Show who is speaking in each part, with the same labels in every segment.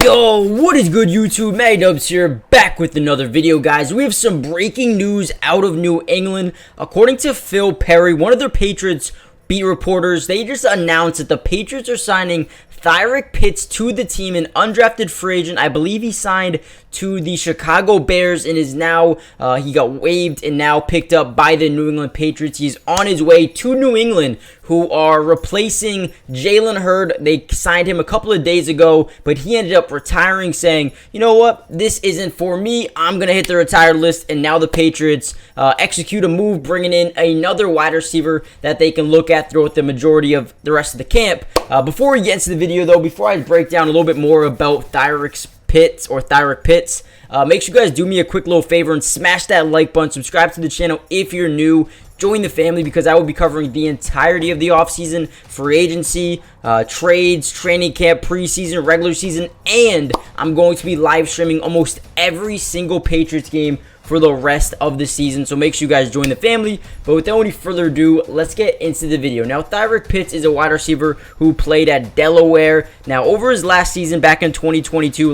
Speaker 1: Yo, what is good YouTube? Matty Dubs here, back with another video, guys. We have some breaking news out of New England. According to Phil Perry, one of their Patriots beat reporters, they just announced that the Patriots are signing Thyrick to the team, an undrafted free agent. I believe he signed to the Chicago Bears and is now, he got waived and now picked up by the New England Patriots. He's on his way to New England, who are replacing Jalen Hurd. They signed him a couple of days ago, but he ended up retiring, saying, you know what, this isn't for me. I'm going to hit the retired list. And now the Patriots execute a move, bringing in another wide receiver that they can look at throughout the majority of the rest of the camp. Before we get into the video, though, before I break down a little bit more about Thyrick Pitts, make sure you guys do me a quick little favor and smash that like button. Subscribe to the channel if you're new. Join the family because I will be covering the entirety of the offseason, free agency, trades, training camp, preseason, regular season, and I'm going to be live streaming almost every single Patriots game for the rest of the season. So make sure you guys join the family. But without any further ado, let's get into the video. Now, Thyrick Pitts is a wide receiver who played at Delaware. Now, over his last season, back in 2022,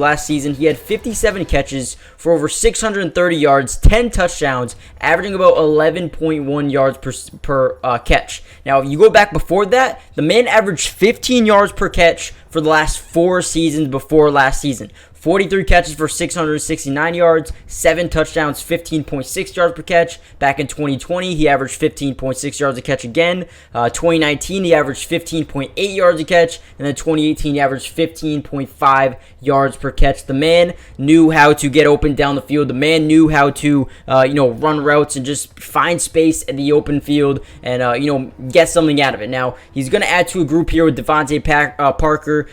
Speaker 1: he had 57 catches for over 630 yards, 10 touchdowns, averaging about 11.1 yards per catch. Now, if you go back before that, the man averaged 15 yards per catch for the last 4 seasons before last season. 43 catches for 669 yards, 7 touchdowns, 15.6 yards per catch. Back in 2020, he averaged 15.6 yards a catch again. 2019, he averaged 15.8 yards a catch. And then 2018, he averaged 15.5 yards per catch. The man knew how to get open down the field. The man knew how to, run routes and just find space in the open field and, get something out of it. Now, he's going to add to a group here with Devontae Parker,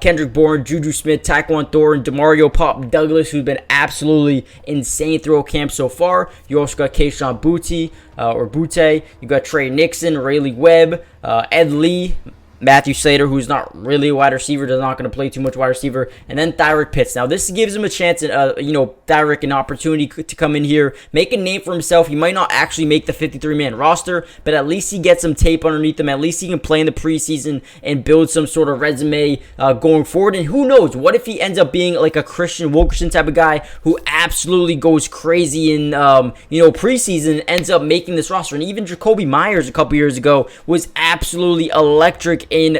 Speaker 1: Kendrick Bourne, Juju Smith, Tyquan Thornton, Mario Pop Douglas, who's been absolutely insane throughout camp so far. You also got Kayshon Boutte. You got Trey Nixon, Rayleigh Webb, Ed Lee, Matthew Slater, who's not really a wide receiver, does not going to play too much wide receiver, and then Thyrick Pitts. Now, this gives him a chance, Thyrick an opportunity to come in here, make a name for himself. He might not actually make the 53-man roster, but at least he gets some tape underneath him. At least he can play in the preseason and build some sort of resume going forward. And who knows, what if he ends up being like a Christian Wilkerson type of guy who absolutely goes crazy in, preseason and ends up making this roster. And even Jacoby Myers a couple years ago was absolutely electric in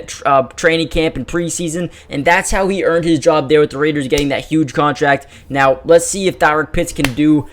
Speaker 1: training camp and preseason, and that's how he earned his job there with the Raiders, getting that huge contract. Now, let's see if Thyrick Pitts can do,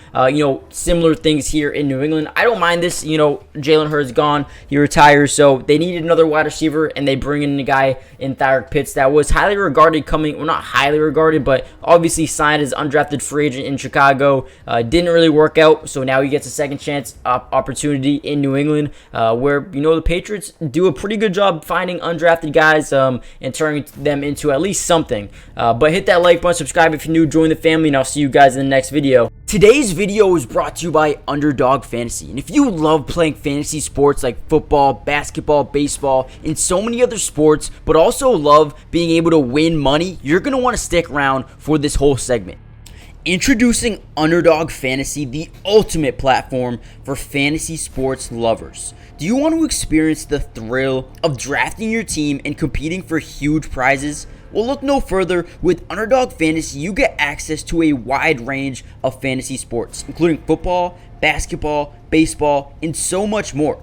Speaker 1: similar things here in New England. I don't mind this. Jalen Hurd's gone. He retires, so they needed another wide receiver, and they bring in a guy in Thyrick Pitts that was highly regarded not highly regarded, but obviously signed as undrafted free agent in Chicago. Didn't really work out, so now he gets a second chance opportunity in New England, where, the Patriots do a pretty good job finding undrafted guys and turning them into at least something. But hit that like button, subscribe if you're new, join the family, and I'll see you guys in the next video. Today's video is brought to you by Underdog Fantasy. And if you love playing fantasy sports like football, basketball, baseball, and so many other sports, but also love being able to win money, you're going to want to stick around for this whole segment. Introducing Underdog Fantasy, the ultimate platform for fantasy sports lovers. Do you want to experience the thrill of drafting your team and competing for huge prizes? Well, look no further. With Underdog Fantasy, you get access to a wide range of fantasy sports, including football, basketball, baseball, and so much more.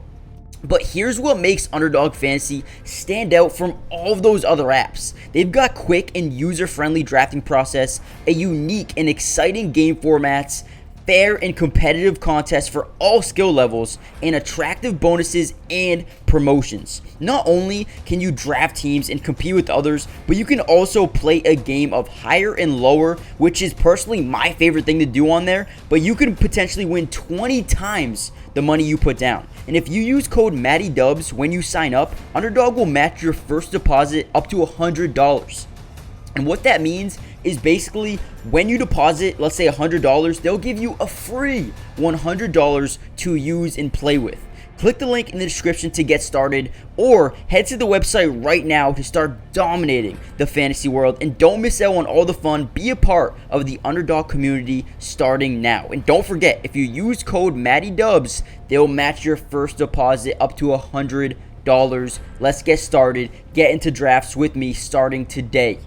Speaker 1: But here's what makes Underdog Fantasy stand out from all of those other apps. They've got quick and user-friendly drafting process, a unique and exciting game formats, fair and competitive contests for all skill levels, and attractive bonuses and promotions. Not only can you draft teams and compete with others, but you can also play a game of higher and lower, which is personally my favorite thing to do on there, but you can potentially win 20 times the money you put down. And if you use code MattyDubs when you sign up, Underdog will match your first deposit up to $100. And what that means is basically when you deposit, let's say $100, they'll give you a free $100 to use and play with. Click the link in the description to get started, or head to the website right now to start dominating the fantasy world. And don't miss out on all the fun. Be a part of the Underdog community starting now. And don't forget, if you use code MattyDubs, they'll match your first deposit up to $100. Let's get started. Get into drafts with me starting today.